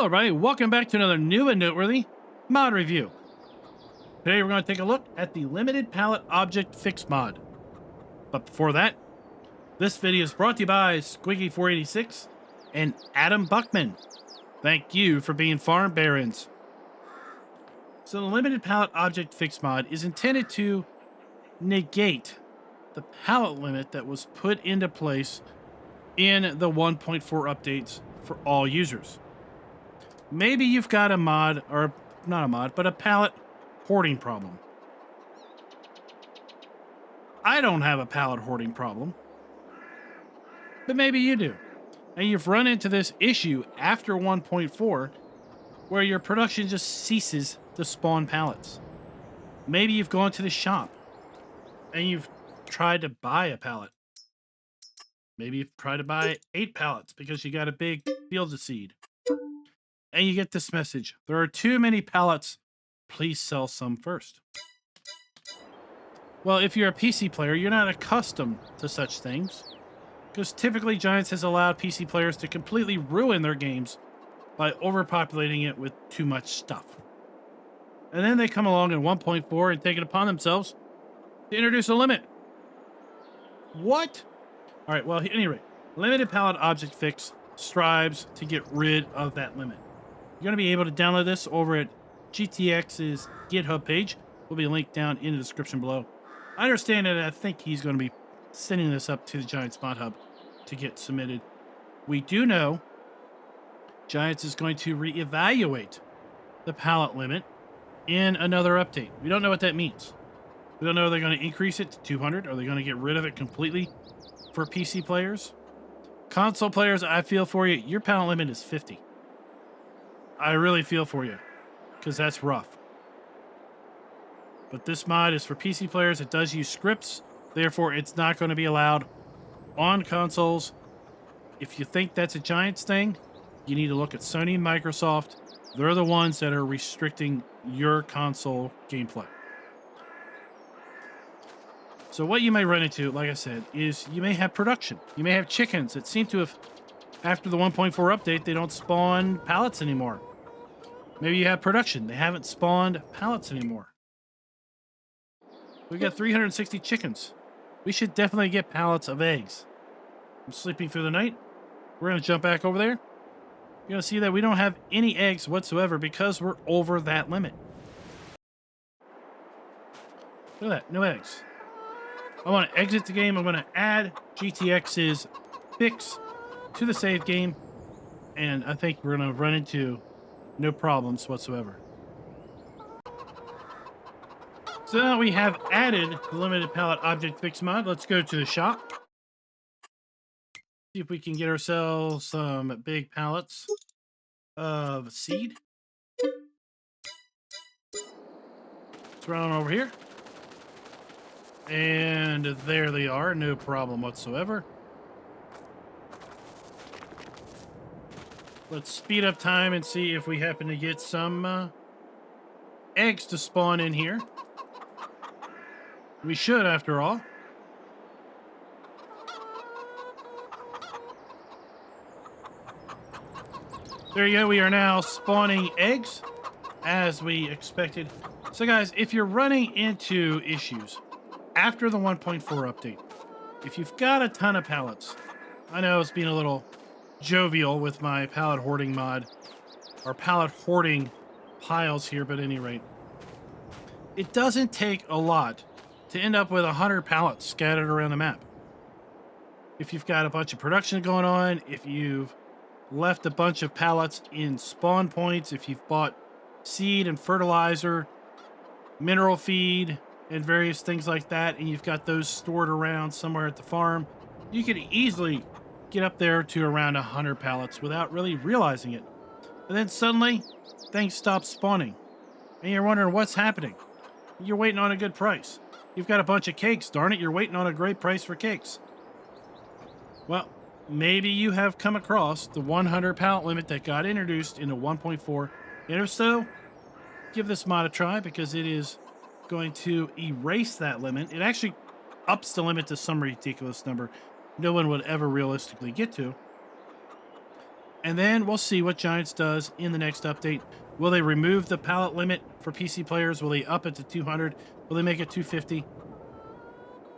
Hello everybody, welcome back to another new and noteworthy mod review. Today we're going to take a look at the Limited Pallet Object Fix mod. But before that, this video is brought to you by Squiggy486 and Adam Buckman. Thank you for being farm barons. So the Limited Pallet Object Fix mod is intended to negate the pallet limit that was put into place in the 1.4 updates for all users. Maybe you've got a mod, or not a mod, but a pallet hoarding problem. I don't have a pallet hoarding problem, but maybe you do. And you've run into this issue after 1.4 where your production just ceases to spawn pallets. Maybe you've gone to the shop and you've tried to buy a pallet. Maybe you've tried to buy 8 pallets because you got a big field of seed. And you get this message: there are too many pallets. Please sell some first. Well, if you're a PC player, you're not accustomed to such things, because typically Giants has allowed PC players to completely ruin their games by overpopulating it with too much stuff. And then they come along in 1.4 and take it upon themselves to introduce a limit. What? All right, well, at any rate, Limited Pallet Object Fix strives to get rid of that limit. You're going to be able to download this over at GTX's GitHub page. Will be linked down in the description below. I understand that I think he's going to be sending this up to the Giants Mod Hub to get submitted. We do know Giants is going to reevaluate the pallet limit in another update. We don't know what that means. We don't know if they're going to increase it to 200. Are they going to get rid of it completely for PC players? Console players, I feel for you. Your pallet limit is 50. I really feel for you, because that's rough. But this mod is for PC players. It does use scripts, therefore it's not going to be allowed on consoles. If you think that's a Giants thing, you need to look at Sony and Microsoft. They're the ones that are restricting your console gameplay. So what you may run into, like I said, is you may have production. You may have chickens that seem to have, after the 1.4 update, they don't spawn pallets anymore. Maybe you have production. They haven't spawned pallets anymore. We've got 360 chickens. We should definitely get pallets of eggs. I'm sleeping through the night. We're going to jump back over there. You're going to see that we don't have any eggs whatsoever because we're over that limit. Look at that. No eggs. I want to exit the game. I'm going to add GTX's fix to the save game. And I think we're going to run into no problems whatsoever. So now we have added the Limited Pallet Object Fix mod. Let's go to the shop. See if we can get ourselves some big pallets of seed. Let's run on over here. And there they are. No problem whatsoever. Let's speed up time and see if we happen to get some eggs to spawn in here. We should, after all. There you go. We are now spawning eggs as we expected. So guys, if you're running into issues after the 1.4 update, if you've got a ton of pallets, I know it's being a little jovial with my pallet hoarding mod, or pallet hoarding piles here, but at any rate, it doesn't take a lot to end up with 100 pallets scattered around the map. If you've got a bunch of production going on, if you've left a bunch of pallets in spawn points, if you've bought seed and fertilizer, mineral feed, and various things like that, and you've got those stored around somewhere at the farm, you could easily get up there to around 100 pallets without really realizing it. And then suddenly, things stop spawning. And you're wondering what's happening. You're waiting on a good price. You've got a bunch of cakes, darn it, you're waiting on a great price for cakes. Well, maybe you have come across the 100 pallet limit that got introduced into 1.4. And if so, give this mod a try, because it is going to erase that limit. It actually ups the limit to some ridiculous number no one would ever realistically get to. And then we'll see what Giants does in the next update. Will they remove the pallet limit for PC players? Will they up it to 200? Will they make it 250?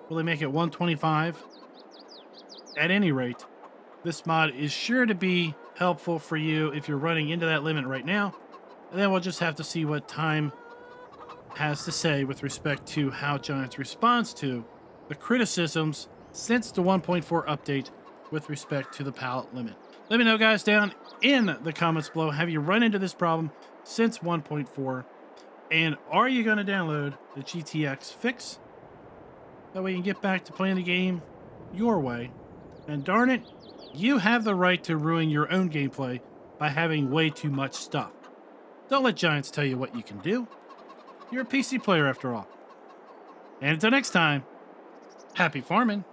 Will they make it 125? At any rate, this mod is sure to be helpful for you if you're running into that limit right now. And then we'll just have to see what time has to say with respect to how Giants responds to the criticisms since the 1.4 update with respect to the pallet limit. Let me know, guys, down in the comments below. Have you run into this problem since 1.4? And are you going to download the GTX fix? That way you can get back to playing the game your way. And darn it, you have the right to ruin your own gameplay by having way too much stuff. Don't let Giants tell you what you can do. You're a PC player after all. And until next time, happy farming.